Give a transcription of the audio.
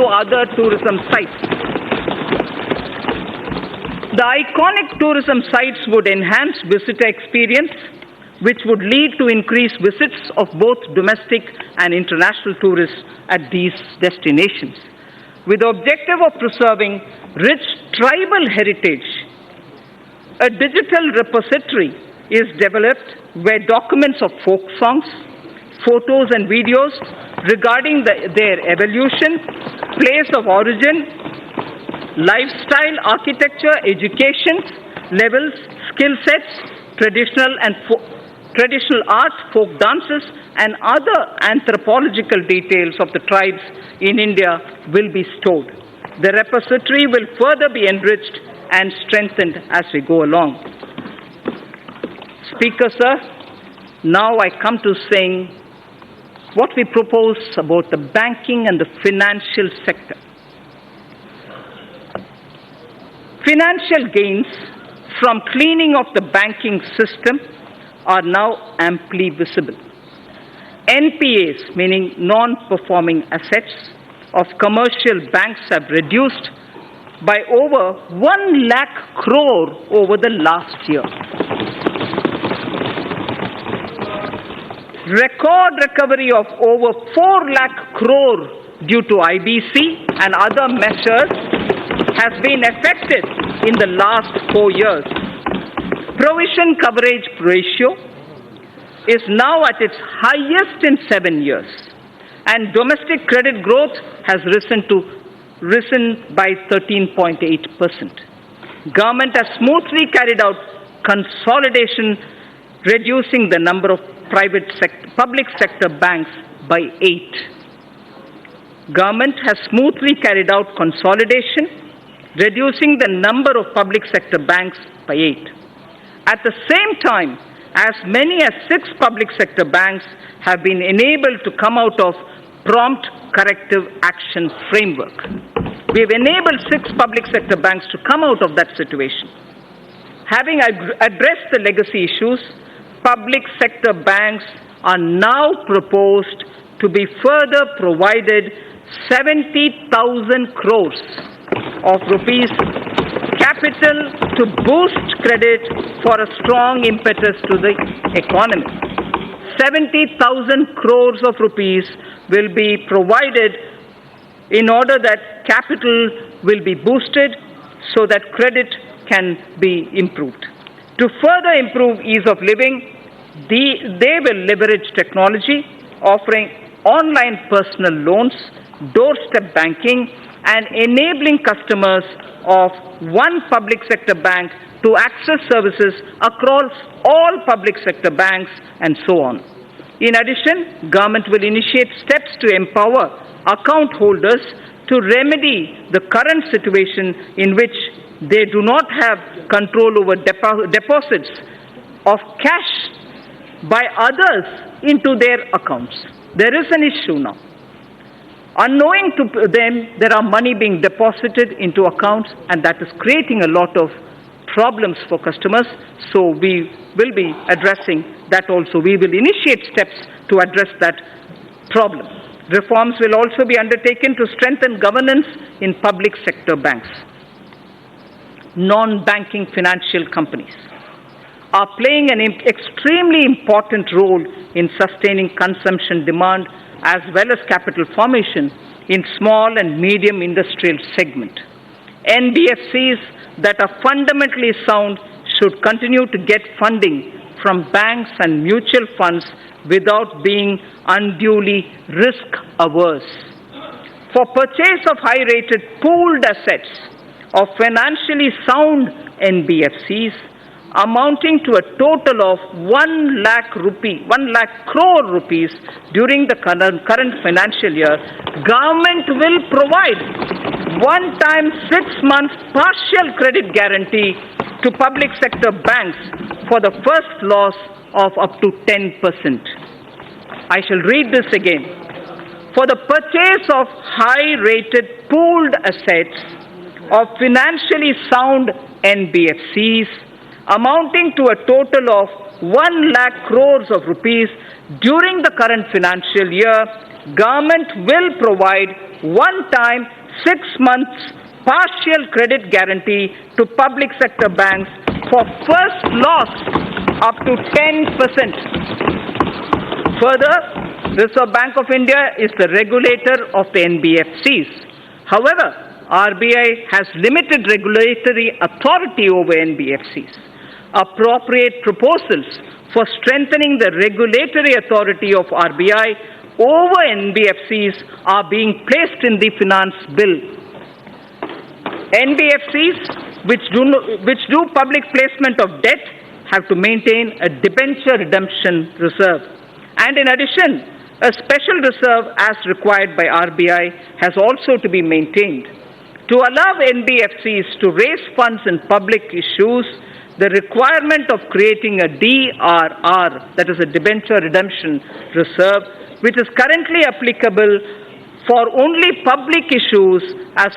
to other tourism sites. The iconic tourism sites would enhance visitor experience, which would lead to increased visits of both domestic and international tourists at these destinations. With the objective of preserving rich tribal heritage, a digital repository is developed where documents of folk songs, photos and videos regarding their evolution, place of origin, lifestyle, architecture, education levels, skill sets, traditional art, folk dances, and other anthropological details of the tribes in India will be stored. The repository will further be enriched and strengthened as we go along. Speaker, sir, now I come to saying what we propose about the banking and the financial sector. Financial gains from cleaning of the banking system are now amply visible. NPAs, meaning non-performing assets, of commercial banks have reduced by over 1 lakh crore over the last year. Record recovery of over 4 lakh crore due to IBC and other measures has been effected in the last 4 years. Provision coverage ratio is now at its highest in 7 years, and domestic credit growth has risen by 13.8%. Government has smoothly carried out consolidation, reducing the number of public sector banks by 8. Government has smoothly carried out consolidation, reducing the number of public sector banks by 8. At the same time, as many as 6 public sector banks have been enabled to come out of prompt corrective action framework. We have enabled 6 public sector banks to come out of that situation. Having addressed the legacy issues, public sector banks are now proposed to be further provided 70,000 crores of rupees capital to boost credit for a strong impetus to the economy. 70,000 crores of rupees will be provided in order that capital will be boosted so that credit can be improved. To further improve ease of living, they will leverage technology, offering online personal loans, doorstep banking, and enabling customers of one public sector bank to access services across all public sector banks and so on. In addition, government will initiate steps to empower account holders to remedy the current situation in which they do not have control over deposits of cash by others into their accounts. There is an issue now. Unknowing to them, there are money being deposited into accounts, and that is creating a lot of problems for customers. So we will be addressing that also. We will initiate steps to address that problem. Reforms will also be undertaken to strengthen governance in public sector banks. Non-banking financial companies are playing an extremely important role in sustaining consumption demand as well as capital formation in small and medium industrial segment. NBFCs that are fundamentally sound should continue to get funding from banks and mutual funds without being unduly risk-averse. For purchase of high-rated pooled assets of financially sound NBFCs amounting to a total of 1 lakh crore rupees during the current financial year, government will provide one-time 6-month partial credit guarantee to public sector banks for the first loss of up to 10%. I shall read this again. For the purchase of high-rated pooled assets of financially sound NBFCs amounting to a total of 1 lakh crores of rupees during the current financial year, government will provide one-time 6 months partial credit guarantee to public sector banks for first loss up to 10%. Further, Reserve Bank of India is the regulator of the NBFCs. However, RBI has limited regulatory authority over NBFCs. Appropriate proposals for strengthening the regulatory authority of RBI over NBFCs are being placed in the Finance Bill. NBFCs which do public placement of debt have to maintain a debenture redemption reserve. And in addition, a special reserve as required by RBI has also to be maintained. To allow NBFCs to raise funds in public issues, the requirement of creating a DRR, that is a debenture redemption reserve, which is currently applicable for only public issues as